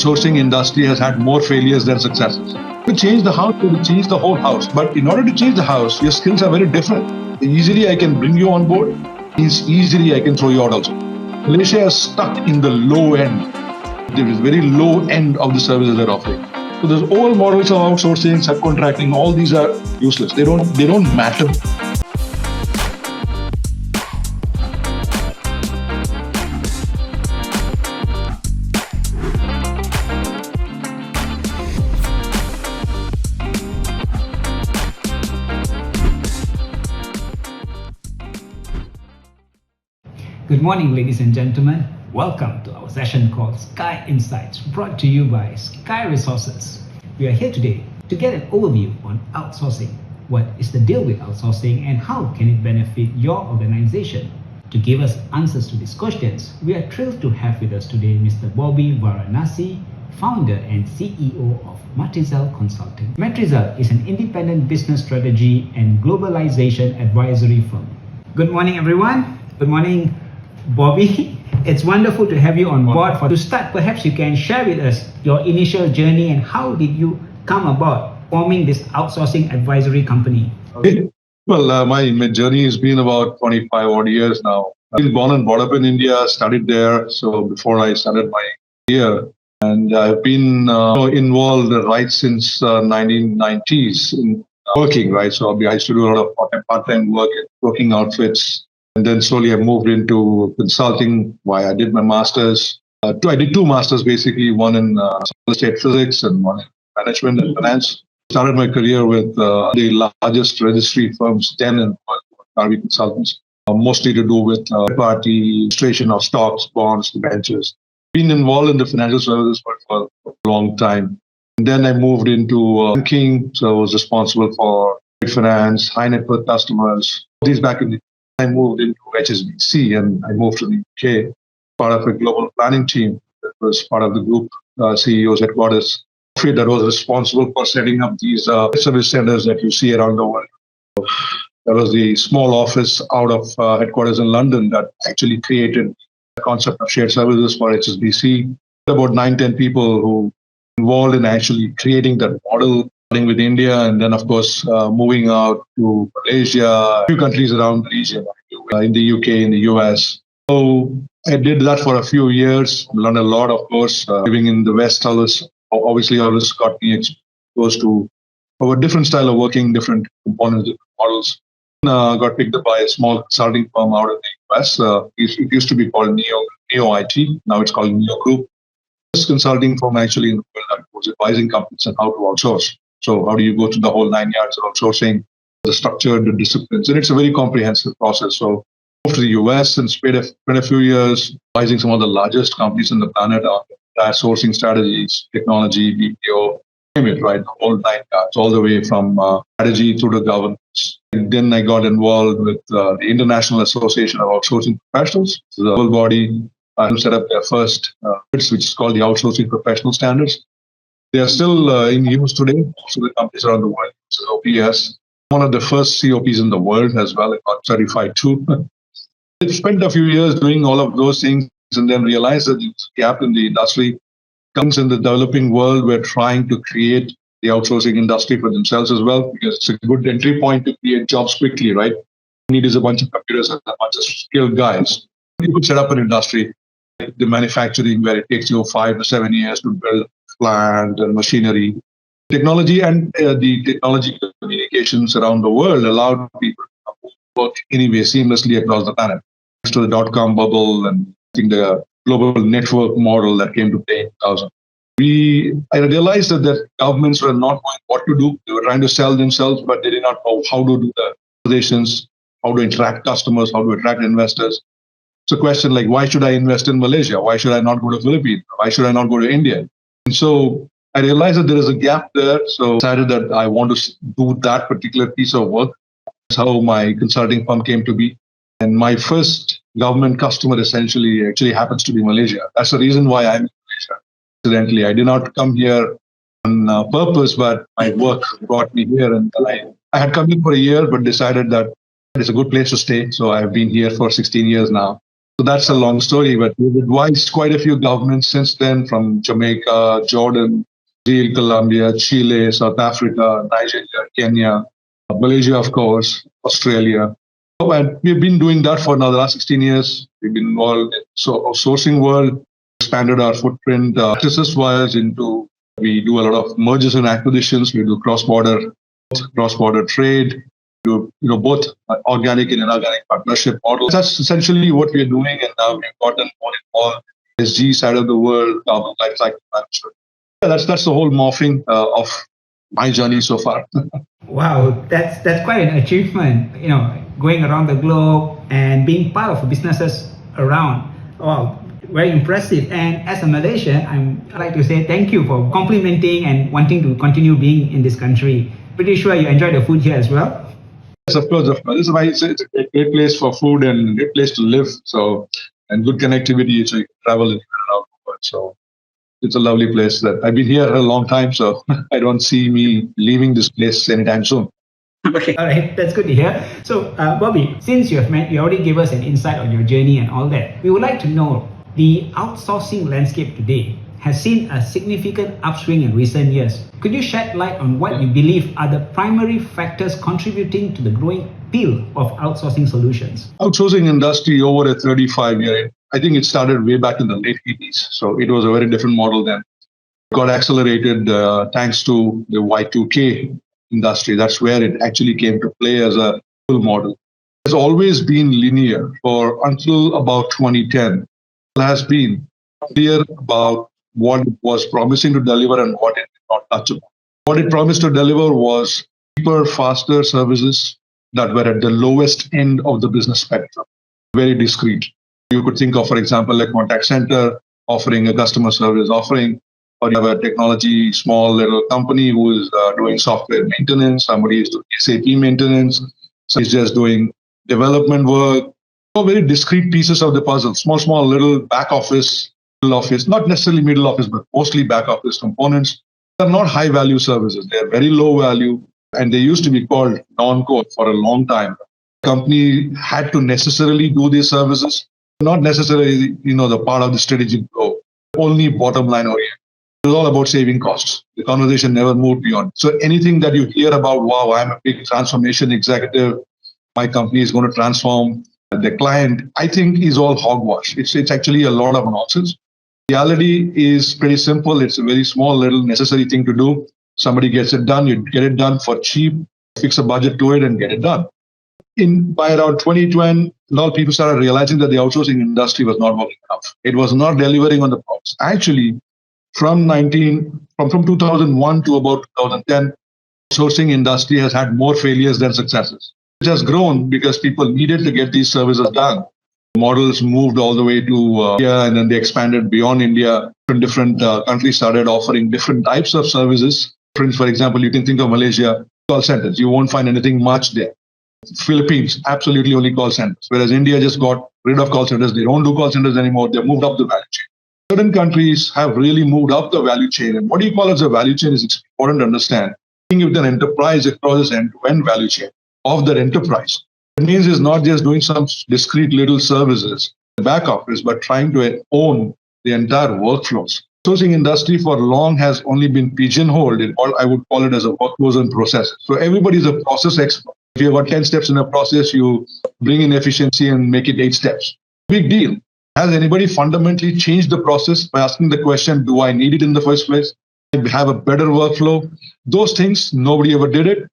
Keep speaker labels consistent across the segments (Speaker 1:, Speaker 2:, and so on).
Speaker 1: outsourcing industry has had more failures than successes. To change the house, to change the whole house. But in order to change the house, your skills are very different. Easily I can bring you on board. Easily I can throw you out also. Malaysia is stuck in the low end. There is very low end of the services they're offering. So there's all models of outsourcing, subcontracting, all these are useless. They don't matter.
Speaker 2: Good morning, ladies and gentlemen. Welcome to our session called SRG Insights, brought to you by SRG Resources. We are here today to get an overview on outsourcing. What is the deal with outsourcing and how can it benefit your organization? To give us answers to these questions, we are thrilled to have with us today Mr. Bobby Varanasi, founder and CEO of Matrizel Consulting. Matrizel is an independent business strategy and globalization advisory firm. Good morning, everyone. Good morning, Bobby. It's wonderful to have you on board. To start, perhaps you can share with us your initial journey and how did you come about forming this outsourcing advisory company?
Speaker 1: Okay. Well, my journey has been about 25 odd years now. I've been born and brought up in India, studied there. So before I started my career, and I've been involved right since 1990s in working, right? So I used to do a lot of part-time work at working outfits. And then slowly I moved into consulting. Why I did my master's. I did two masters basically, one in real estate physics and one in management and finance. Started my career with the largest registry firms then in Bobby Consultants, mostly to do with party administration of stocks, bonds, debentures. Been involved in the financial services for a long time. And then I moved into banking, so I was responsible for finance, high net worth customers. These back in the I moved into HSBC and I moved to the UK, part of a global planning team that was part of the group CEO's headquarters. That was responsible for setting up these service centers that you see around the world. That was the small office out of headquarters in London that actually created the concept of shared services for HSBC. About 9-10 people who involved in actually creating that model, starting with India, and then, of course, moving out to Malaysia, a few countries around the region, in the UK, in the US. So I did that for a few years, learned a lot, of course. Living in the West, always got me exposed to a different style of working, different components, different models. Got picked up by a small consulting firm out of the US. It used to be called Neo IT. Now it's called Neo Group. This consulting firm actually in the world was advising companies on how to outsource. So how do you go through the whole 9 yards of outsourcing, the structure, the disciplines? And it's a very comprehensive process. So I moved to the US and spent a few years advising some of the largest companies on the planet on their sourcing strategies, technology, BPO, name it, right? The whole 9 yards, all the way from strategy through to governance. And then I got involved with the International Association of Outsourcing Professionals, the whole body. I set up their first, which is called the Outsourcing Professional Standards. They are still in use today. Most of the companies around the world use OPS. One of the first COPs in the world as well. It got certified too. I spent a few years doing all of those things and then realized that this gap in the industry comes in the developing world. We're trying to create the outsourcing industry for themselves as well, because it's a good entry point to create jobs quickly, right? What you need is a bunch of computers and a bunch of skilled guys. You could set up an industry, like the manufacturing, where it takes you 5 to 7 years to build plant and machinery. Technology and the technology communications around the world allowed people to work anyway seamlessly across the planet. Thanks to the dot-com bubble and I think the global network model that came to play in 2000. I realized that governments were not knowing what to do. They were trying to sell themselves, but they did not know how to do the relations, how to interact customers, how to attract investors. It's a question like, why should I invest in Malaysia? Why should I not go to Philippines? Why should I not go to India? And so I realized that there is a gap there. So I decided that I want to do that particular piece of work. That's how my consulting firm came to be. And my first government customer essentially actually happens to be Malaysia. That's the reason why I'm in Malaysia. Incidentally, I did not come here on purpose, but my work brought me here. And I had come in for a year, but decided that it's a good place to stay. So I've been here for 16 years now. So that's a long story, but we've advised quite a few governments since then, from Jamaica, Jordan, Brazil, Colombia, Chile, South Africa, Nigeria, Kenya, Malaysia, of course, Australia. And we've been doing that for now the last 16 years. We've been involved in sourcing world, expanded our footprint practices-wise into, we do a lot of mergers and acquisitions. We do cross-border trade, do both organic and inorganic partnership models. That's essentially what we're doing, and now we've gotten more involved in the SG side of the world, carbon life cycle management. Yeah, that's the whole morphing of my journey so far.
Speaker 2: Wow, that's quite an achievement. Going around the globe and being part of businesses around. Wow, very impressive. And as a Malaysian, I'd like to say thank you for complimenting and wanting to continue being in this country. Pretty sure you enjoy the food here as well.
Speaker 1: Yes, of course. This is why it's a great place for food and a great place to live. So, and good connectivity, so you can travel and around the world. So it's a lovely place that I've been here a long time, so I don't see me leaving this place anytime soon.
Speaker 2: Okay. All right, that's good to hear. So, Bobby, since you already gave us an insight on your journey and all that, we would like to know the outsourcing landscape today has seen a significant upswing in recent years. Could you shed light on what you believe are the primary factors contributing to the growing appeal of outsourcing solutions?
Speaker 1: Outsourcing industry over a 35-year, I think it started way back in the late 80s. So it was a very different model then. It got accelerated thanks to the Y2K industry. That's where it actually came to play as a full model. It's always been linear for until about 2010. It has been clear about what it was promising to deliver and what it did not touch upon. What it promised to deliver was cheaper, faster services that were at the lowest end of the business spectrum, very discreet. You could think of, for example, a contact center offering a customer service offering, or you have a technology, small little company who is doing software maintenance, somebody is doing SAP maintenance, somebody is just doing development work. Very discrete pieces of the puzzle, small little back office, middle office, not necessarily middle office, but mostly back office components. They're not high value services. They're very low value, and they used to be called non-core for a long time. The company had to necessarily do these services, not necessarily, the part of the strategic goal, only bottom line oriented. It was all about saving costs. The conversation never moved beyond. So anything that you hear about, wow, I'm a big transformation executive, my company is going to transform the client, I think is all hogwash. It's actually a lot of nonsense. Reality is pretty simple. It's a very small little necessary thing to do. Somebody gets it done, you get it done for cheap, fix a budget to it and get it done. By around 2020, a lot of people started realizing that the outsourcing industry was not working enough. It was not delivering on the promise. Actually, from 2001 to about 2010, outsourcing industry has had more failures than successes. It has grown because people needed to get these services done. Models moved all the way to India, and then they expanded beyond India. Different countries started offering different types of services. For example, you can think of Malaysia, call centers. You won't find anything much there. Philippines, absolutely only call centers. Whereas India just got rid of call centers. They don't do call centers anymore. They moved up the value chain. Certain countries have really moved up the value chain. And what do you call as a value chain is important to understand. Thinking with an enterprise across an end-to-end value chain of that enterprise. It means it's not just doing some discrete little services in the back office, but trying to own the entire workflows. Outsourcing industry for long has only been pigeonholed in what I would call it as a workflows and processes. So everybody's a process expert. If you've got 10 steps in a process, you bring in efficiency and make it 8 steps. Big deal. Has anybody fundamentally changed the process by asking the question, do I need it in the first place? Have a better workflow? Those things, nobody ever did it.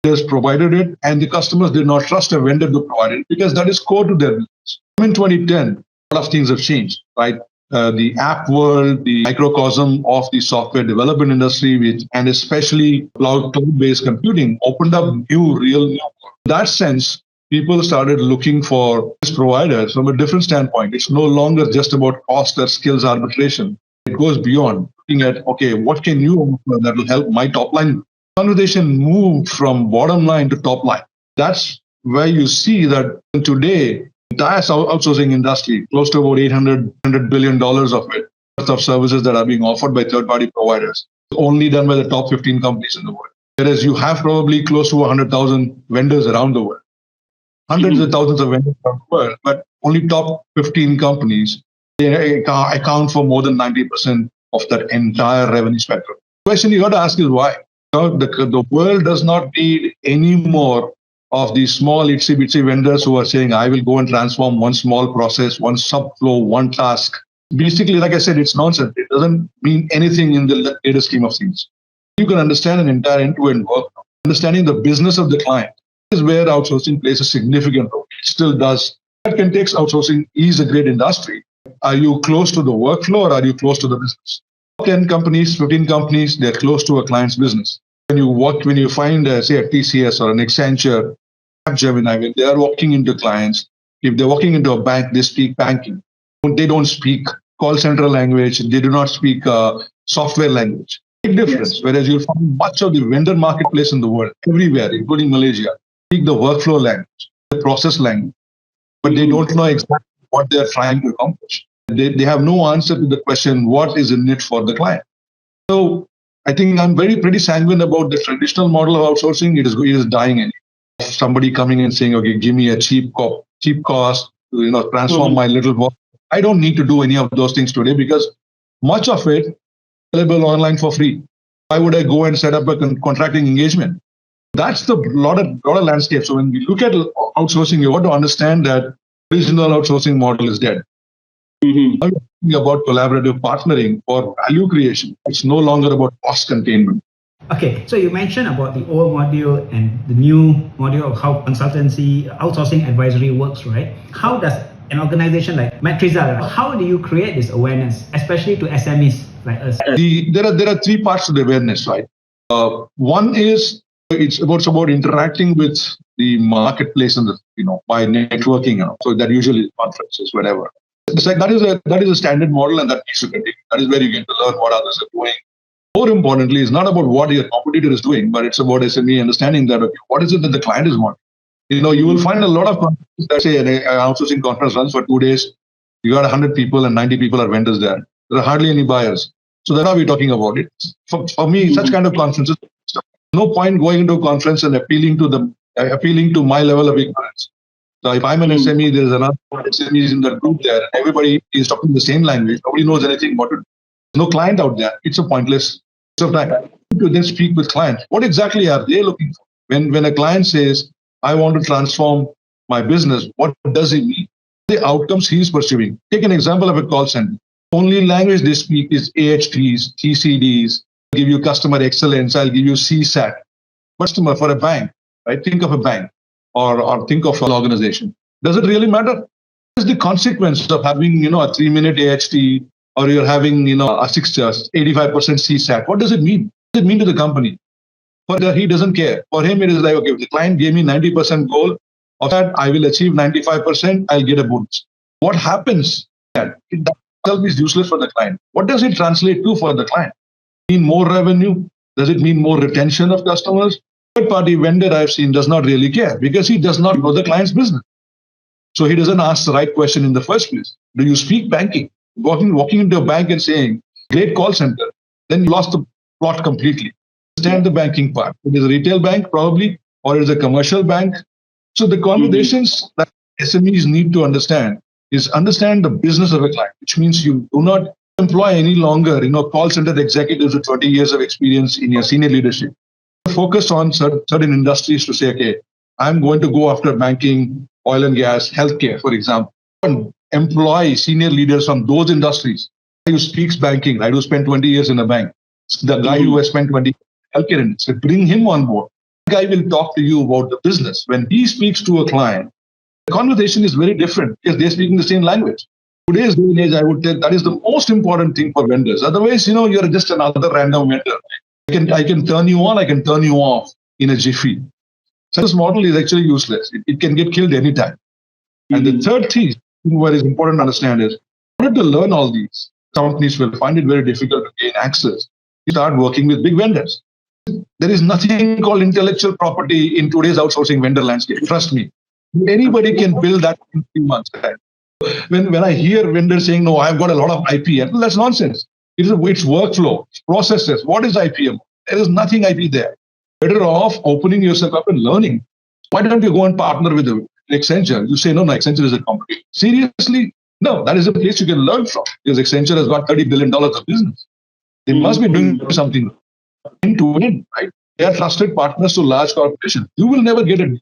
Speaker 1: Just provided it, and the customers did not trust a vendor to provide it because that is core to their business. In 2010, a lot of things have changed, right? The app world, the microcosm of the software development industry, and especially cloud-based computing, opened up new world. In that sense, people started looking for this provider from a different standpoint. It's no longer just about cost or skills arbitration. It goes beyond looking at, okay, what can you offer that will help my top line? Conversation moved from bottom line to top line. That's where you see that today, entire outsourcing industry, close to about $800 billion of it, worth of services that are being offered by third-party providers, only done by the top 15 companies in the world. Whereas you have probably close to 100,000 vendors around the world. Hundreds of thousands of vendors around the world, but only top 15 companies, they account for more than 90% of that entire revenue spectrum. The question you got to ask is why? The world does not need any more of these small itsy bitsy vendors who are saying, I will go and transform one small process, one subflow, one task. Basically, like I said, it's nonsense. It doesn't mean anything in the greater scheme of things. You can understand an entire end-to-end work. Understanding the business of the client is where outsourcing plays a significant role. It still does. That can take outsourcing is a great industry. Are you close to the workflow or are you close to the business? 10 companies, 15 companies, they're close to a client's business. When you find, say, a TCS or an Accenture, Gemini, when they are walking into clients, if they're walking into a bank, they speak banking. They don't speak call center language. They do not speak software language. Big difference. Yes. Whereas you'll find much of the vendor marketplace in the world, everywhere, including Malaysia, speak the workflow language, the process language, but they don't know exactly what they're trying to accomplish. They have no answer to the question, what is in it for the client? So I think I'm pretty sanguine about the traditional model of outsourcing. It is dying in. Somebody coming and saying, okay, give me a cheap cost, transform my little work. I don't need to do any of those things today because much of it is available online for free. Why would I go and set up a contracting engagement? That's the broader landscape. So when we look at outsourcing, you want to understand that original outsourcing model is dead. Now we're talking about collaborative partnering for value creation. It's no longer about cost containment.
Speaker 2: Okay, so you mentioned about the old module and the new module of how consultancy, outsourcing advisory works, right? How does an organization like Matriza, how do you create this awareness, especially to SMEs like us?
Speaker 1: There are three parts to the awareness, right? One is it's about interacting with the marketplace and by networking. So that usually is conferences, whatever. It's like that is a standard model, and that needs to continue. That is where you get to learn what others are doing. More importantly, it's not about what your competitor is doing, but it's about SME understanding that what is it that the client is wanting. You will find a lot of conferences that say an outsourcing conference runs for 2 days. You got 100 people and 90 people are vendors there. There are hardly any buyers. So that's how we're talking about it. For me, such kind of conferences, no point going into a conference and appealing to my level of ignorance. So if I'm an SME, there's another SMEs in the group there. Everybody is talking the same language. Nobody knows anything about it. No client out there. It's a pointless of time to then speak with clients. What exactly are they looking for? When a client says, I want to transform my business, what does it mean? The outcomes he's pursuing. Take an example of a call center. Only language they speak is AHTs, TCDs. I'll give you customer excellence. I'll give you CSAT. Customer for a bank, right? Think of a bank or think of an organization. Does it really matter? What is the consequence of having, a 3-minute AHT or you're having, a 85% CSAT? What does it mean? What does it mean to the company? For that, he doesn't care. For him, it is like, okay, if the client gave me 90% goal, of that, I will achieve 95%, I'll get a bonus. What happens? That itself is useless for the client. What does it translate to for the client? Mean more revenue? Does it mean more retention of customers? Third-party vendor I've seen does not really care because he does not know the client's business. So he doesn't ask the right question in the first place. Do you speak banking? Walking into a bank and saying, great call center, then you lost the plot completely. Understand the banking part. It is a retail bank probably, or it is a commercial bank. So the conversations that SMEs need to understand is understand the business of a client, which means you do not employ any longer, call center executives with 20 years of experience in your senior leadership. Focus on certain industries to say, okay, I'm going to go after banking, oil and gas, healthcare, for example. And employ senior leaders from those industries. The guy who speaks banking, right, who spent 20 years in a bank. The guy who has spent 20 years in the healthcare industry, bring him on board. The guy will talk to you about the business. When he speaks to a client, the conversation is very different because they're speaking the same language. Today's day and age, I would tell that is the most important thing for vendors. Otherwise, you're just another random vendor. I can turn you on, I can turn you off in a jiffy. So this model is actually useless. It can get killed anytime. And the third thing, what is important to understand is, in order to learn all these, companies will find it very difficult to gain access. You start working with big vendors. There is nothing called intellectual property in today's outsourcing vendor landscape. Trust me. Anybody can build that in 3 months. When I hear vendors saying, no, I've got a lot of IP, that's nonsense. It's workflow, processes. What is IP? There is nothing IP there. Better off opening yourself up and learning. Why don't you go and partner with Accenture, you say, no, Accenture is a competition. Seriously? No, that is a place you can learn from because Accenture has got $30 billion of business. They must be doing something end to end, right? They are trusted partners to large corporations. You will never get it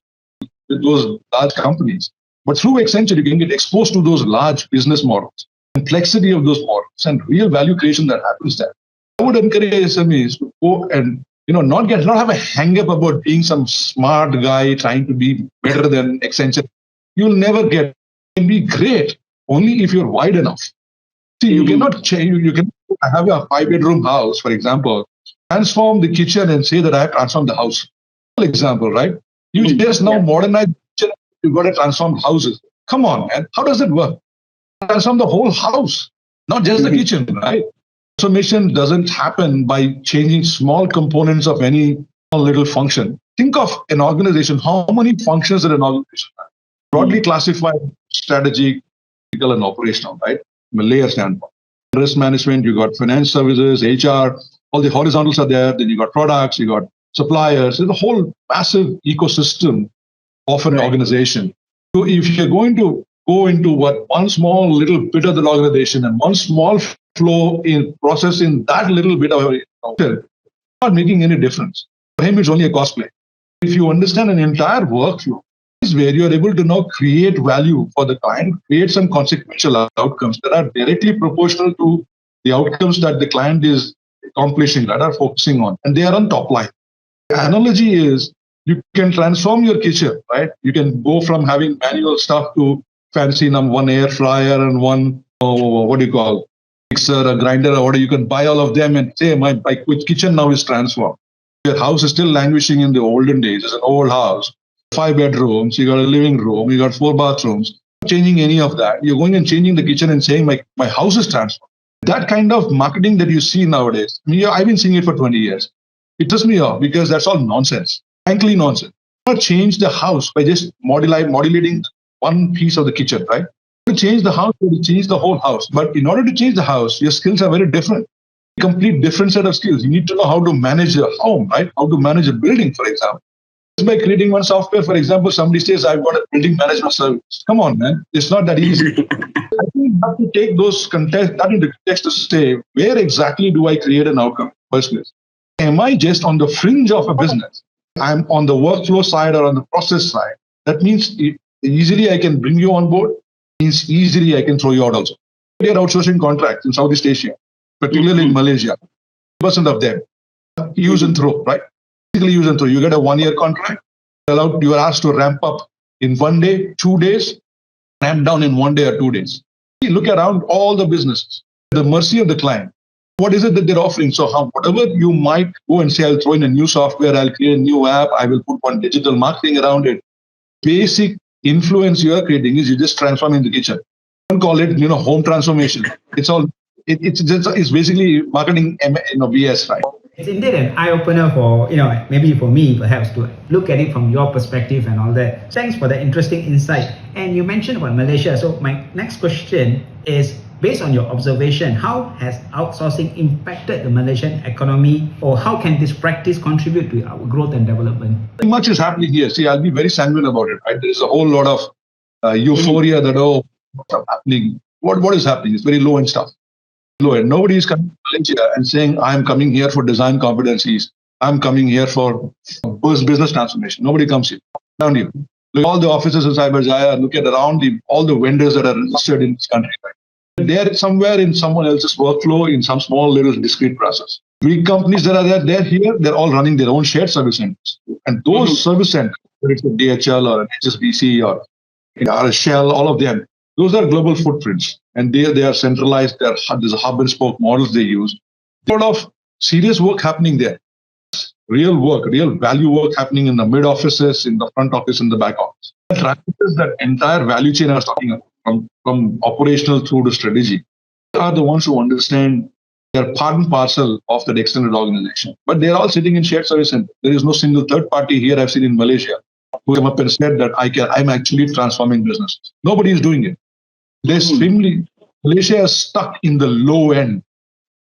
Speaker 1: with those large companies. But through Accenture, you can get exposed to those large business models, complexity of those models, and real value creation that happens there. I would encourage SMEs to go and not have a hang up about being some smart guy trying to be better than Accenture. You'll never get. You can be great only if you're wide enough. See, you cannot change. You can have a 5-bedroom house, for example, transform the kitchen and say that I have transformed the house. For example, right? You just now modernize the kitchen. You've got to transform houses. Come on, man. How does it work? Transform the whole house, not just the kitchen, right? Transformation doesn't happen by changing small components of any little function. Think of an organization. How many functions in an organization have? Broadly classified, strategic, technical, and operational, right? From a layer standpoint. Risk management, you got finance services, HR, all the horizontals are there. Then you got products, you got suppliers. There's a whole massive ecosystem of an organization. So if you're going to go into one small little bit of the organization and one small flow in processing that little bit of it, not making any difference. For him, it's only a cost play. If you understand an entire workflow, is where you are able to now create value for the client, create some consequential outcomes that are directly proportional to the outcomes that the client is accomplishing, that are focusing on, and they are on top line. The analogy is you can transform your kitchen, right? You can go from having manual stuff to fancy one air fryer and one, mixer, a grinder, or you can buy all of them and say, my kitchen now is transformed. Your house is still languishing in the olden days. It's an old house. 5 bedrooms, you got a living room, you got 4 bathrooms. Not changing any of that. You're going and changing the kitchen and saying, my house is transformed. That kind of marketing that you see nowadays, I've been seeing it for 20 years. It pisses me off because that's all nonsense. Frankly, nonsense. You cannot change the house by just modulating one piece of the kitchen, right? To change the house, you change the whole house. But in order to change the house, your skills are very different. Complete different set of skills. You need to know how to manage a home, right? How to manage a building, for example. By creating one software, for example, somebody says, I've got a building management service. Come on, man. It's not that easy. I think you have to take that into context to say, where exactly do I create an outcome? First place. Am I just on the fringe of a business? I'm on the workflow side or on the process side. That means easily I can bring you on board. Means easily I can throw you out also. There are outsourcing contracts in Southeast Asia, particularly in Malaysia. 1% of them use and throw, right? Basically use and throw. You get a 1-year contract. You are asked to ramp up in 1 day, 2 days, ramp down in 1 day or 2 days. You look around all the businesses, the mercy of the client. What is it that they're offering? So whatever you might go and say, I'll throw in a new software, I'll create a new app, I will put one digital marketing around it. Basic influence you are creating is you just transforming the kitchen. Don't call it, home transformation. It's basically marketing, BS, right?
Speaker 2: It's indeed an eye-opener for, maybe for me, perhaps, to look at it from your perspective and all that. Thanks for that interesting insight. And you mentioned about Malaysia. So my next question is, based on your observation, how has outsourcing impacted the Malaysian economy, or how can this practice contribute to our growth and development?
Speaker 1: Much is happening here. See, I'll be very sanguine about it, right? There's a whole lot of euphoria that, what's happening? What is happening? It's very low-end stuff. Low-end. Nobody is coming to Malaysia and saying, I'm coming here for design competencies. I'm coming here for business transformation. Nobody comes here. Around you. Look at all the offices in Cyberjaya. Look at around all the vendors that are registered in this country, right? They're somewhere in someone else's workflow in some small little discrete process. Big companies that are there, they're here, they're all running their own shared service centers. And those service centers, whether it's a DHL or an HSBC or a Shell, all of them, those are global footprints. And they are centralized. There's a hub and spoke models they use. There's a lot of serious work happening there. Real work, real value work happening in the mid offices, in the front office, in the back office. That entire value chain I was talking about. From operational through to strategy, they are the ones who understand they're part and parcel of that extended organization. But they're all sitting in shared service centers. There is no single third party here I've seen in Malaysia who came up and said that I'm actually transforming businesses. Nobody is doing it. Malaysia is stuck in the low end.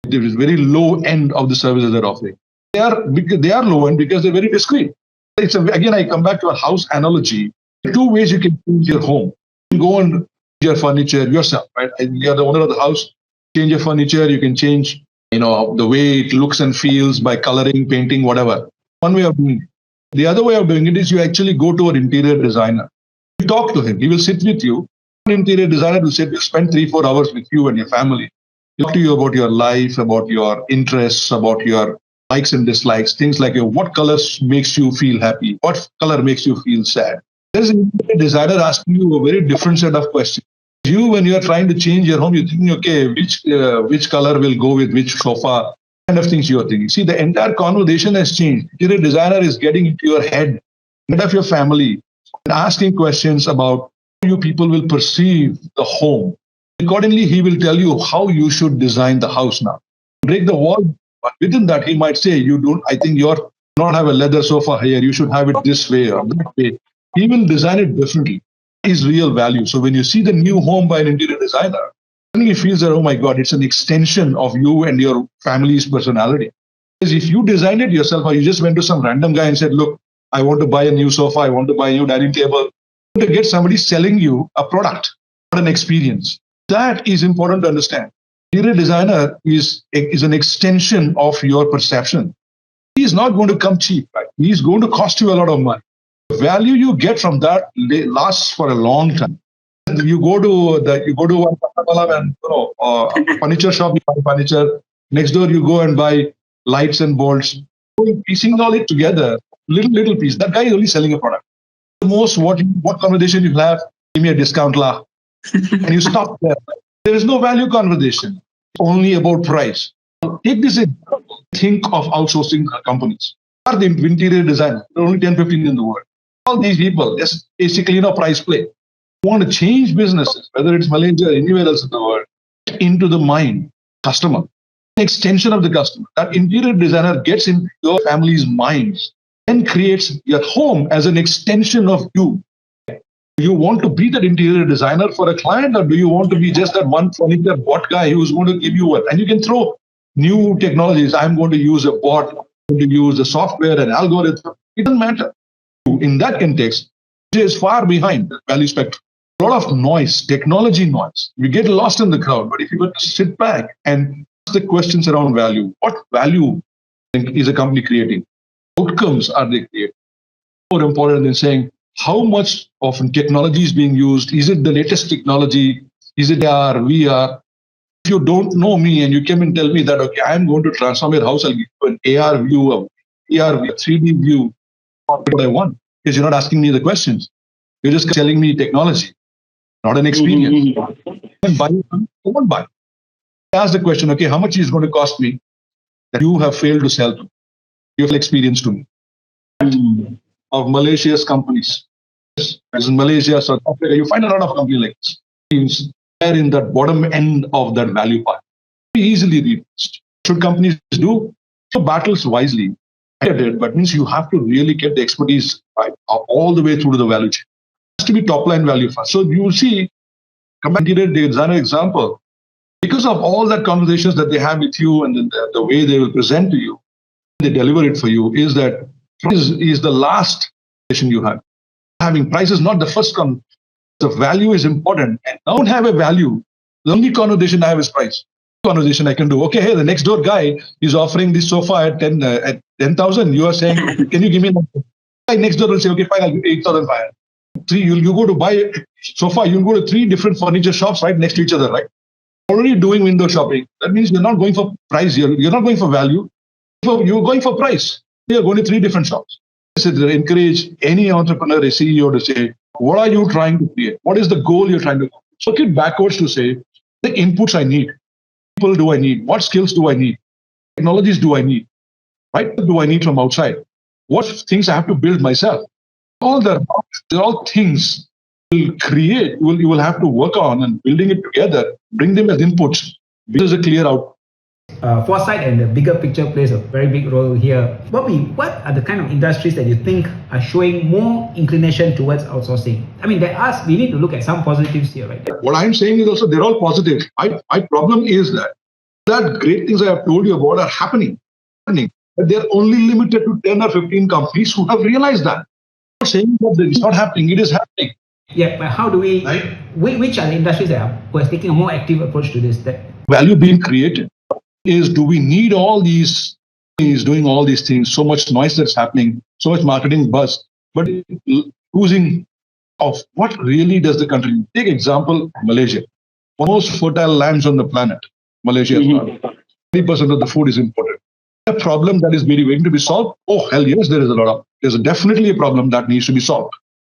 Speaker 1: There is very low end of the services they're offering. They are low end because they're very discreet. Again, I come back to a house analogy. There are two ways you can change your home. You can go and change your furniture yourself, right? And you're the owner of the house. Change your furniture. You can change, the way it looks and feels by coloring, painting, whatever. One way of doing it. The other way of doing it is you actually go to an interior designer. You talk to him. He will sit with you. An interior designer will spend 3-4 hours with you and your family. Talk to you about your life, about your interests, about your likes and dislikes, things like what colors makes you feel happy, what color makes you feel sad. There's a designer asking you a very different set of questions. You, when you're trying to change your home, you're thinking, okay, which color will go with which sofa, kind of things you're thinking. See, the entire conversation has changed. Interior designer is getting into your head, head of your family, and asking questions about how you people will perceive the home. Accordingly, he will tell you how you should design the house now. Break the wall, but within that, he might say, you don't, I think you're not have a leather sofa here. You should have it this way or that way. He will design it differently. Is real value. So when you see the new home by an interior designer, I think he feels that, oh my God, it's an extension of you and your family's personality. Because if you designed it yourself or you just went to some random guy and said, look, I want to buy a new sofa, I want to buy a new dining table, to get somebody selling you a product, not an experience. That is important to understand. Interior designer is an extension of your perception. He's not going to come cheap, right? He's going to cost you a lot of money. The value you get from that lasts for a long time. You go to one and furniture shop, you buy furniture. Next door, you go and buy lights and bolts. Piecing all it together, little piece. That guy is only selling a product. The most what conversation you have? Give me a discount, la, and you stop there. There is no value conversation. Only about price. Take this example. Think of outsourcing companies. Are the interior designers? There are only 10, 15 in the world. All these people, just basically, price play. Want to change businesses, whether it's Malaysia or anywhere else in the world, into the mind, customer, an extension of the customer. That interior designer gets into your family's minds and creates your home as an extension of you. Do you want to be that interior designer for a client, or do you want to be just that one furniture bot guy who's going to give you what? And you can throw new technologies. I'm going to use a bot, I'm going to use a software, an algorithm. It doesn't matter. In that context, it is far behind the value spectrum. A lot of noise, technology noise. We get lost in the crowd. But if you were to sit back and ask the questions around value, what value is a company creating? Outcomes are they creating? More important than saying how much of technology is being used. Is it the latest technology? Is it AR, VR? If you don't know me and you come and tell me that, okay, I'm going to transform your house, I'll give you an AR view, a VR view, 3D view, what I want. Because you're not asking me the questions. You're just telling me technology, not an experience. Buy, don't buy. Ask the question, okay, how much is it going to cost me that you have failed to sell to? You have experience to me. Of Malaysia's companies. As in Malaysia, South Africa, you find a lot of companies like this. They're in that bottom end of that value part. Easily reached. Should companies do? So battles wisely. I did, but means you have to really get the expertise right all the way through to the value chain. It has to be top line value first. So you see, interior designer example, because of all that conversations that they have with you and the way they will present to you, they deliver it for you, is that price is the last conversation you have. Having price is not the first conversation. The value is important. And I don't have a value. The only conversation I have is price. Conversation I can do. Okay, hey, the next door guy is offering this sofa at 10,000. You are saying, can you give me that? Guy next door will say, okay, fine, I'll give you 8,500. You go to buy sofa, you'll go to 3 different furniture shops right next to each other, right? Already doing window shopping. That means you're not going for price. You're not going for value. You're going for price. You're going to 3 different shops. I encourage any entrepreneur, a CEO to say, what are you trying to create? What is the goal you're trying to do? So get backwards to say, the inputs I need. People do I need? What skills do I need? Technologies do I need? Right? What do I need from outside? What things I have to build myself? All they're all things you will have to work on and building it together, bring them as inputs. This is a clear out.
Speaker 2: Foresight and the bigger picture plays a very big role here. Bobby, what are the kind of industries that you think are showing more inclination towards outsourcing? I mean, we need to look at some positives here, right?
Speaker 1: What I'm saying is also they're all positive. My problem is that great things I have told you about are happening. But they're only limited to 10 or 15 companies who have realized that. not saying that it's not happening. It is happening.
Speaker 2: Yeah, but how do we,
Speaker 1: Right?
Speaker 2: which are the industries that are who are taking a more active approach to this? That
Speaker 1: Value being created is, do we need all these companies doing all these things, so much noise that's happening, so much marketing buzz, but losing of what really does the country need? Take example, Malaysia. One of the most fertile lands on the planet. Malaysia is not. 30% of the food is imported. A problem that is really waiting to be solved? Oh, hell yes, there is a lot of. There's definitely a problem that needs to be solved.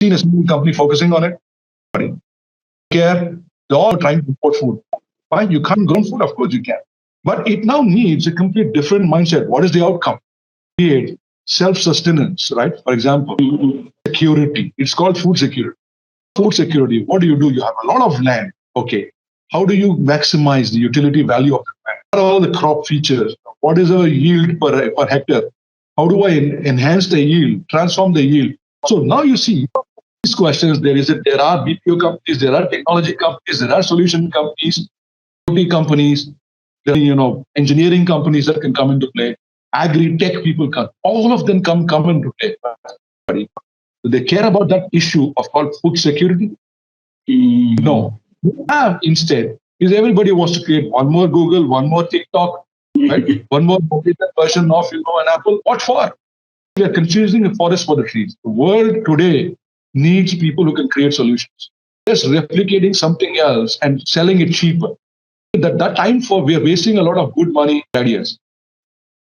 Speaker 1: Seen a small company focusing on it? Nobody. Care. They're all trying to import food. Why? You can't grow food, of course you can. But it now needs a complete different mindset. What is the outcome? Create self-sustenance, right? For example, security. It's called food security. Food security. What do? You have a lot of land. Okay. How do you maximize the utility value of the land? What are all the crop features? What is a yield per hectare? How do I enhance the yield, transform the yield? So now you see these questions. There are BPO companies, there are technology companies, there are solution companies, OT companies, there are, engineering companies that can come into play. Agri-tech people come. All of them come into play. Do they care about that issue of called food security? No. Instead, is everybody wants to create one more Google, one more TikTok, right? One more version of an Apple. What for? We are confusing the forest for the trees. The world today needs people who can create solutions. Just replicating something else and selling it cheaper. That time for we are wasting a lot of good money ideas.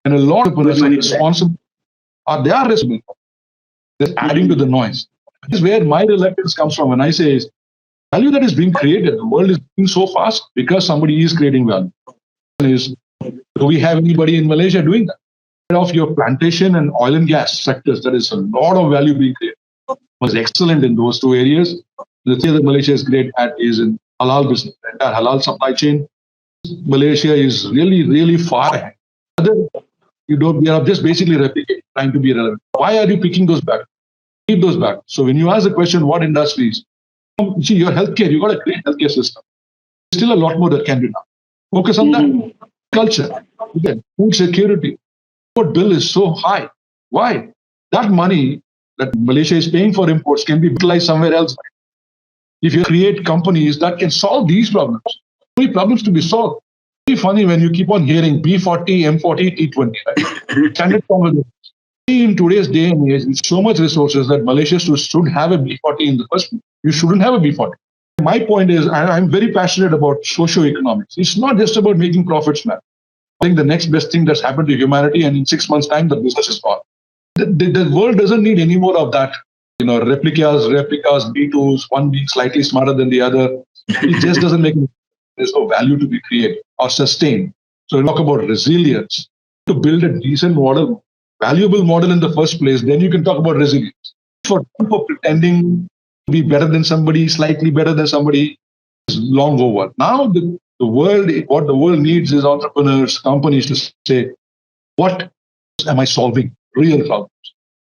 Speaker 1: And a lot of people are responsible. They are responsible. They're adding to the noise. This is where my reluctance comes from when I say is value that is being created. The world is moving so fast because somebody is creating value. Do we have anybody in Malaysia doing that? Of your plantation and oil and gas sectors, there is a lot of value being created. Was excellent in those two areas. The thing that Malaysia is great at is in halal business, entire halal supply chain. Malaysia is really, really far ahead. We are just basically replicating, trying to be relevant. Why are you picking those back? Keep those back. So when you ask the question, what industries? See, your healthcare, you got a great healthcare system. There's still a lot more that can be done. Focus on that. Culture, again, food security. Import bill is so high. Why? That money that Malaysia is paying for imports can be utilized somewhere else. If you create companies that can solve these problems, only problems to be solved. It's funny when you keep on hearing B40, M40, T20. Right? Standard conversation. In today's day and age, with so much resources that Malaysia should have a B40 in the first place. You shouldn't have a B40. My point is, I'm very passionate about socio-economics. It's not just about making profits, man. I think the next best thing that's happened to humanity, and in 6 months' time, the business is gone. The world doesn't need any more of that. Replicas, B2s, one being slightly smarter than the other. It just doesn't make. There's no value to be created or sustained. So we talk about resilience. To build a decent model, valuable model in the first place, then you can talk about resilience. For pretending to be better than somebody, slightly better than somebody, is long over. Now what the world needs is entrepreneurs, companies to say, what am I solving? Real problems.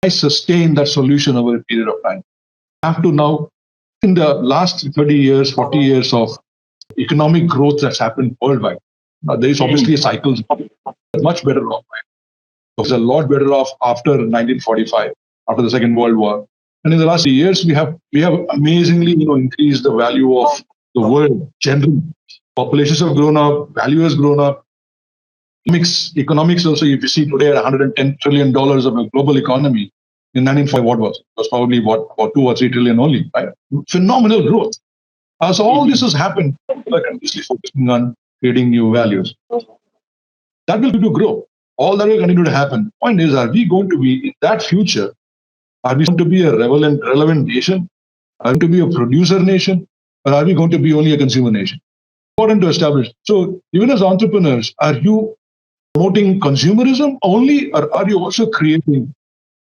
Speaker 1: I sustain that solution over a period of time. I have to now, in the last 30 years, 40 years of economic growth that's happened worldwide, there is obviously a cycle. Much better off. It was a lot better off after 1945, after the Second World War. And in the last years, we have amazingly increased the value of the world generally. Populations have grown up, value has grown up. Economics also, if you see today at $110 trillion of a global economy, in 1945, what was? It was probably about 2 or 3 trillion only, right? Phenomenal growth. So all this has happened, we're continuously focusing on creating new values. That will continue to grow. All that will continue to happen. The point is, are we going to be in that future? Are we going to be a relevant nation? Are we going to be a producer nation? Or are we going to be only a consumer nation? Important to establish. So even as entrepreneurs, are you promoting consumerism only, or are you also creating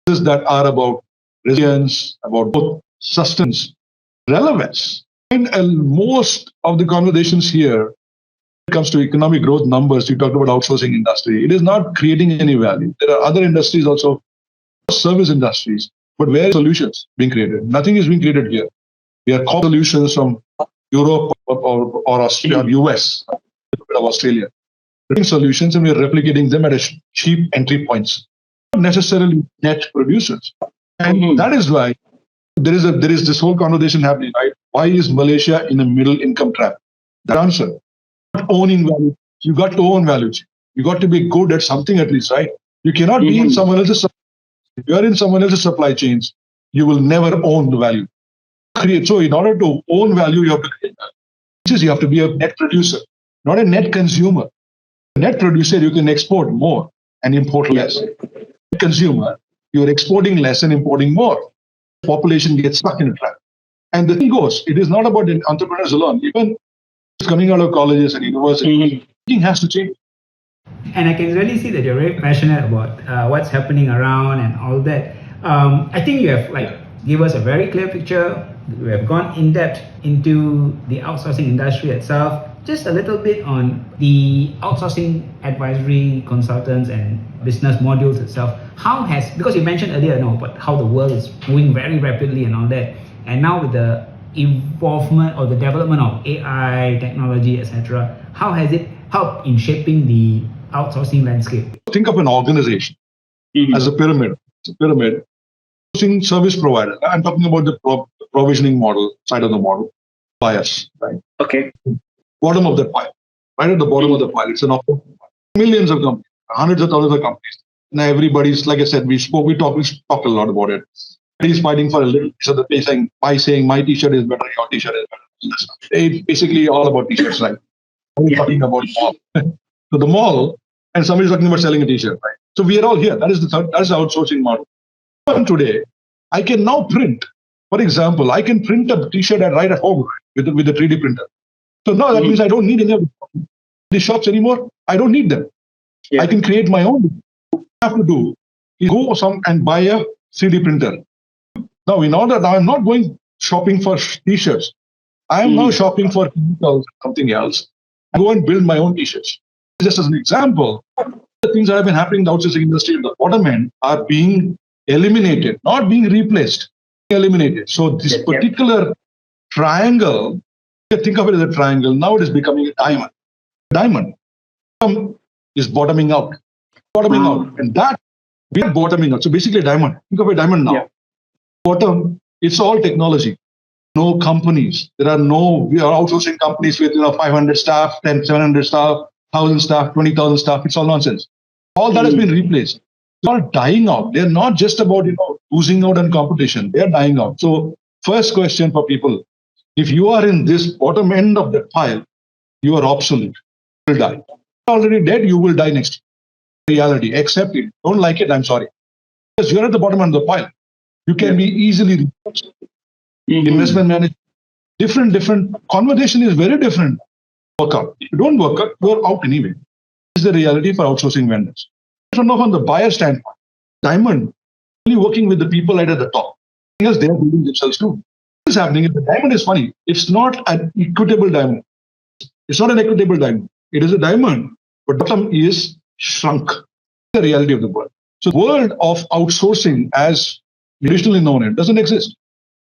Speaker 1: businesses that are about resilience, about both sustenance, relevance? And most of the conversations here, when it comes to economic growth numbers, you talked about outsourcing industry. It is not creating any value. There are other industries also, service industries, but where are solutions being created? Nothing is being created here. We are copying solutions from Europe or Australia, US, of Australia. Creating solutions and we're replicating them at a cheap entry points. Not necessarily net producers. And that is why there is this whole conversation happening, right? Why is Malaysia in a middle income trap? The answer, not owning value. You got to own value chain. You got to be good at something at least, right? You cannot be in someone else's. If you are in someone else's supply chains, you will never own the value. Create. So in order to own value, you have to create value. Which is you have to be a net producer, not a net consumer. A net producer, you can export more and import less. Consumer, you're exporting less and importing more. Population gets stuck in a trap. And the thing goes, it is not about the entrepreneurs alone. Even coming out of colleges and universities, everything has to change.
Speaker 2: And I can really see that you're very passionate about what's happening around and all that. I think you have give us a very clear picture. We have gone in depth into the outsourcing industry itself. Just a little bit on the outsourcing advisory consultants and business modules itself. How has, because you mentioned earlier, about how the world is moving very rapidly and all that, and now with the involvement or the development of AI technology, etc., how has it helped in shaping the outsourcing landscape?
Speaker 1: Think of an organization as a pyramid. It's a pyramid. Service provider. I'm talking about the provisioning model side of the model. Buyers, right?
Speaker 3: Okay.
Speaker 1: Bottom of the pile. Right at the bottom of the pile. It's an offer. Millions of companies, hundreds of thousands of companies. Now everybody's, like I said, we talk a lot about it. Everybody's fighting for a little piece of the pay, saying my t-shirt is better, your t-shirt is better. It's basically all about t-shirts, right? We're talking about mall. So the mall, and somebody's talking about selling a t-shirt, right? So we are all here. That is the outsourcing model. Today, I can now print. For example, I can print a t-shirt and write at home with the 3D printer. So now that means I don't need any of the shops anymore. I don't need them. Yeah. I can create my own. What I have to do is go and buy a 3D printer. Now, I'm not going shopping for t-shirts. I am now shopping for something else. I go and build my own t-shirts. Just as an example, the things that have been happening in the outsourcing industry at the bottom end are being eliminated, not being replaced, eliminated. So this particular triangle, think of it as a triangle, now it is becoming a diamond. Diamond is bottoming out. And that we are bottoming out. So basically a diamond. Think of a diamond now. Yeah. Bottom, it's all technology. No companies. We are outsourcing companies with 500 staff, 700 staff, 1,000 staff, 20,000 staff. It's all nonsense. All that has been replaced. It's all dying out. They're not just about losing out on competition. They're dying out. So first question for people, if you are in this bottom end of the pile, you are obsolete. You will die. You're already dead, you will die next year. Reality. Accept it. Don't like it, I'm sorry. Because you're at the bottom end of the pile. You can be easily replaced. Investment management. Different. Conversation is very different. Work out. If you don't work out, you're out anyway. This is the reality for outsourcing vendors. From the buyer standpoint, diamond only working with the people right at the top. Yes, they are building themselves too. What is happening? The diamond is funny. It's not an equitable diamond. It's not an equitable diamond. It is a diamond, but bottom is shrunk. The reality of the world. So the world of outsourcing, as traditionally known it, doesn't exist.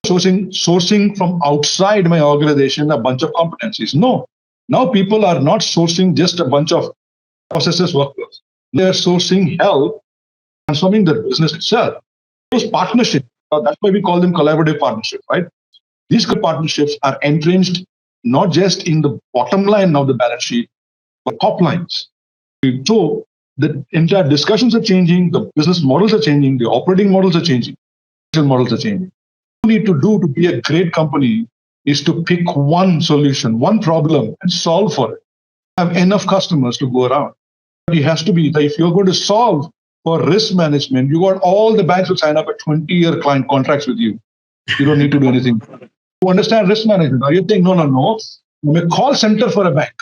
Speaker 1: Sourcing from outside my organization a bunch of competencies. No. Now people are not sourcing just a bunch of processes, workflows. They are sourcing help, transforming the business itself. Those partnerships, that's why we call them collaborative partnerships, right? These partnerships are entrenched not just in the bottom line of the balance sheet, but top lines. So the entire discussions are changing, the business models are changing, the operating models are changing, models are changing. What you need to do to be a great company is to pick one solution, one problem, and solve for it. Have enough customers to go around. It has to be that if you're going to solve for risk management, you got all the banks to sign up a 20-year client contracts with you. You don't need to do anything. To understand risk management, are you think, no. I'm a call center for a bank.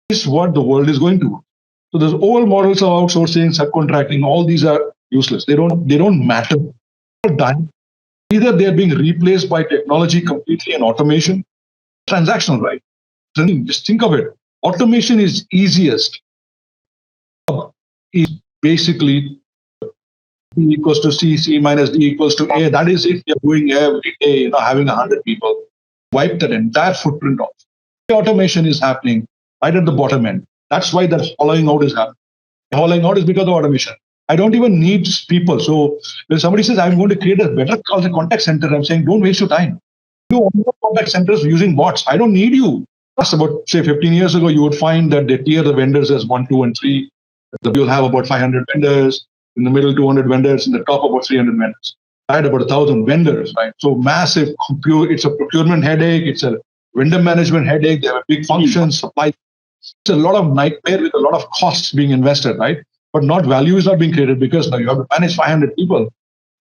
Speaker 1: This is what the world is going to. So there's old models of outsourcing, subcontracting, all these are useless. They don't matter. Either they're being replaced by technology completely and automation, transactional, right? Just think of it. Automation is easiest. Is basically E equals to C, C minus D equals to A. That is if you're doing every day, having 100 people, wipe that entire footprint off. The automation is happening right at the bottom end. That's why that hollowing out is happening. The hollowing out is because of automation. I don't even need people. So when somebody says, I'm going to create a better contact center, I'm saying, don't waste your time. Do all your contact centers using bots. I don't need you. That's about, say, 15 years ago, you would find that they tier the vendors as 1, 2, and 3. You'll have about 500 vendors, in the middle 200 vendors, in the top about 300 vendors. I had about 1,000 vendors, right? So massive, it's a procurement headache, it's a vendor management headache, they have a big function, supply. It's a lot of nightmare with a lot of costs being invested, right? But not value is not being created because now you have to manage 500 people.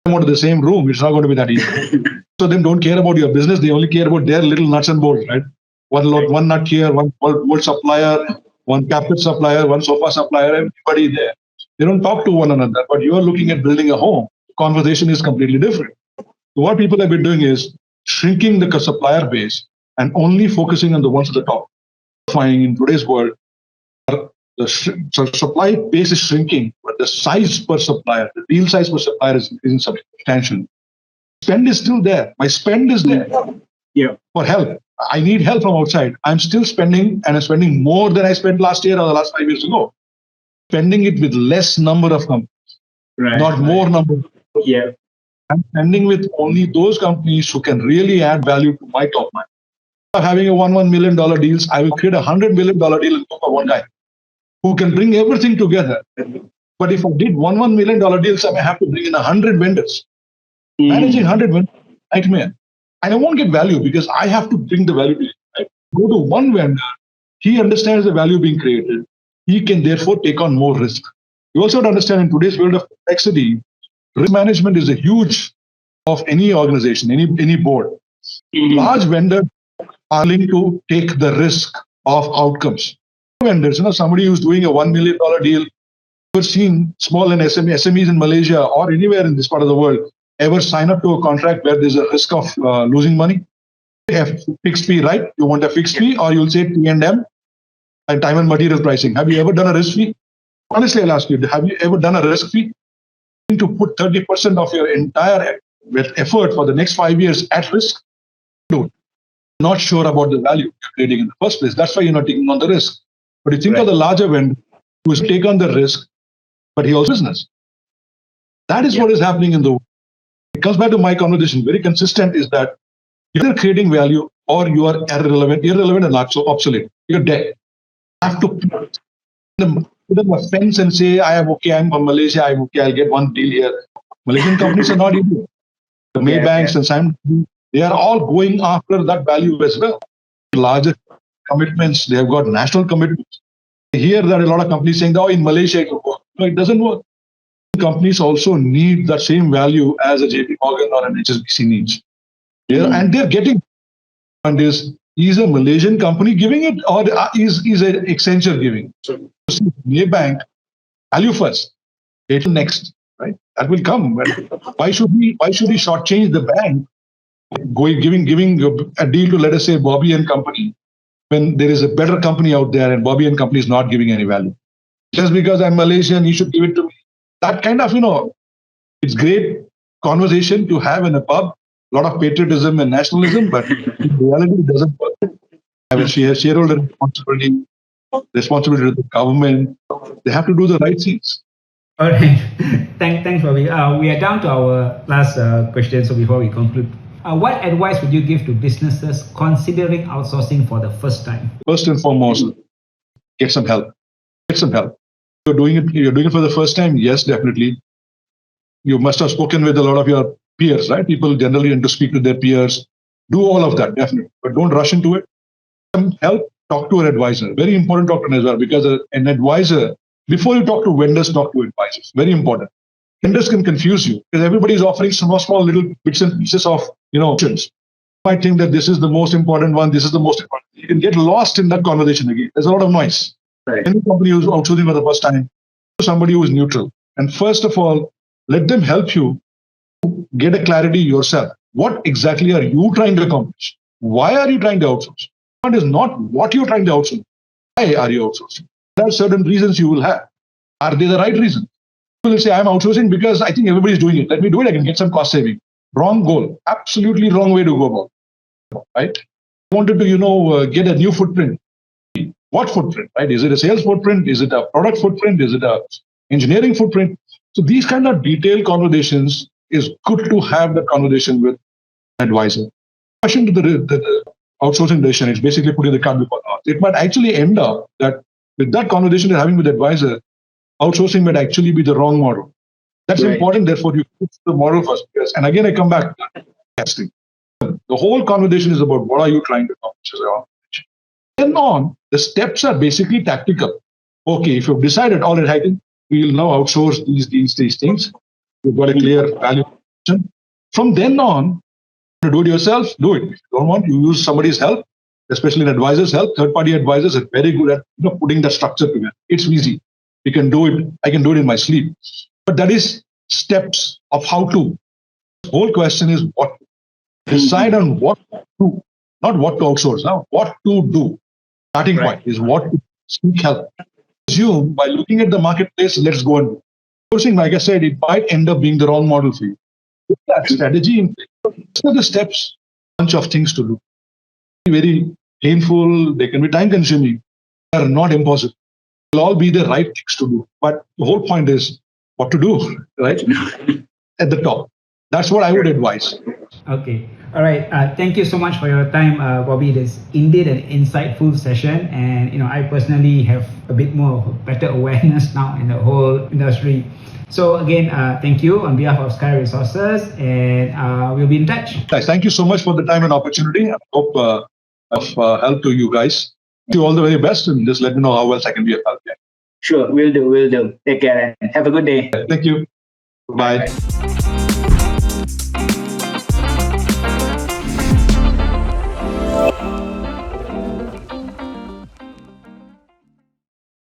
Speaker 1: Come out of the same room, it's not going to be that easy. So they don't care about your business, they only care about their little nuts and bolts, right? One nut here, one bolt supplier, one carpet supplier, one sofa supplier, everybody there. They don't talk to one another, but you are looking at building a home. Conversation is completely different. So what people have been doing is shrinking the supplier base and only focusing on the ones at the top. Finding in today's world, the supply base is shrinking, but the size per supplier, the deal size per supplier is substantial. Spend is still there. My spend is there. Yeah. For help. I need help from outside. I'm still spending, and I'm spending more than I spent last year or the last 5 years ago. Spending it with less number of companies, not more number. Yeah. I'm spending with only those companies who can really add value to my top line. Having a $1 million deals, I will create $100 million deal and go for one guy who can bring everything together. But if I did $1 million deals, I may have to bring in 100 vendors. Managing 100 vendors, nightmare. And I won't get value because I have to bring the value to it. I go to one vendor, he understands the value being created. He can therefore take on more risk. You also have to understand in today's world of complexity, risk management is a huge of any organization, any board. Large vendors are willing to take the risk of outcomes. Vendors, somebody who's doing a $1 million deal, ever seen small and SMEs in Malaysia or anywhere in this part of the world ever sign up to a contract where there's a risk of losing money? They have fixed fee, right? You want a fixed fee, or you'll say T&M and time and material pricing. Have you ever done a risk fee? Honestly, I'll ask you, have you ever done a risk fee? To put 30% of your entire effort for the next 5 years at risk? No. Not sure about the value you're creating in the first place. That's why you're not taking on the risk. But you think of the larger vendor who is take on the risk, but he also business. That is what is happening in the world. It comes back to my conversation. Very consistent is that you're either creating value or you are irrelevant and obsolete. You're dead. You have to put them a fence and say, I'm from Malaysia, I'm okay, I'll get one deal here. Malaysian companies are not even. The Maybanks and Sam, they are all going after that value as well. Larger commitments, they have got national commitments. I hear that a lot of companies saying, in Malaysia it will work. No, it doesn't work. Companies also need that same value as a JP Morgan or an HSBC needs. And they're getting. And is a Malaysian company giving it, or is an Accenture giving? So Maybank, value first, data next, right? That will come. Why should we shortchange the bank giving a deal to, let us say, Bobby and Company, when there is a better company out there and Bobby and Company is not giving any value? Just because I'm Malaysian, you should give it to me. That kind of, it's great conversation to have in a pub. A lot of patriotism and nationalism, but in reality, it doesn't work. I have a shareholder responsibility to the government. They have to do the right things.
Speaker 2: All right. Thanks, Bobby. We are down to our last question. So before we conclude, what advice would you give to businesses considering outsourcing for the first time?
Speaker 1: First and foremost, get some help. You're doing it for the first time. Yes, definitely. You must have spoken with a lot of your peers, right? People generally tend to speak to their peers. Do all of that, definitely. But don't rush into it. Some help, talk to an advisor. Very important to talk to an advisor, because an advisor, before you talk to vendors, talk to advisors. Very important. Vendors can confuse you because everybody is offering some small little bits and pieces of, options. You might think that this is the most important one, this is the most important. You can get lost in that conversation again. There's a lot of noise. Right. Any company who's outsourcing for the first time, somebody who is neutral. And first of all, let them help you get a clarity yourself. What exactly are you trying to accomplish? Why are you trying to outsource? It is not what you're trying to outsource. Why are you outsourcing? There are certain reasons you will have. Are they the right reasons? People will say, I'm outsourcing because I think everybody's doing it. Let me do it. I can get some cost saving. Wrong goal. Absolutely wrong way to go about it. Right? I wanted to, get a new footprint. What footprint? Right? Is it a sales footprint? Is it a product footprint? Is it a engineering footprint? So these kind of detailed conversations is good to have the conversation with an advisor. Question to the outsourcing decision is basically putting the cart before the horse. It might actually end up that with that conversation you're having with the advisor, outsourcing might actually be the wrong model. That's important. Therefore, you put the model first. Yes. And again, I come back to testing. The whole conversation is about what are you trying to accomplish as an organization. Then on, the steps are basically tactical. Okay, if you've decided, all right, I think we will now outsource these things. You've got a clear value proposition. From then on, to do it yourself, do it. If you don't want, you use somebody's help, especially an advisor's help. Third-party advisors are very good at putting that structure together. It's easy. You can do it. I can do it in my sleep. But that is steps of how to. The whole question is what to. Decide on what to do, not what to outsource. Now, what to do. Starting point is what to seek help. Assume by looking at the marketplace, let's go and do. Outsourcing, like I said, it might end up being the wrong model for you. Put that strategy in place. These are the steps, bunch of things to do. Very painful, they can be time consuming, they are not impossible. They'll all be the right things to do. But the whole point is what to do, right? At the top. That's what I would advise.
Speaker 2: Okay. All right. Thank you so much for your time, Bobby. This is indeed an insightful session, and I personally have a bit more better awareness now in the whole industry. So again, thank you on behalf of Sky Resources, and we'll be in touch.
Speaker 1: Guys, thank you so much for the time and opportunity. I hope of help to you guys. Wish you all the very best, and just let me know how else I can be of help.
Speaker 3: Sure, we'll do. Take care and have a good day.
Speaker 1: Thank you. Bye.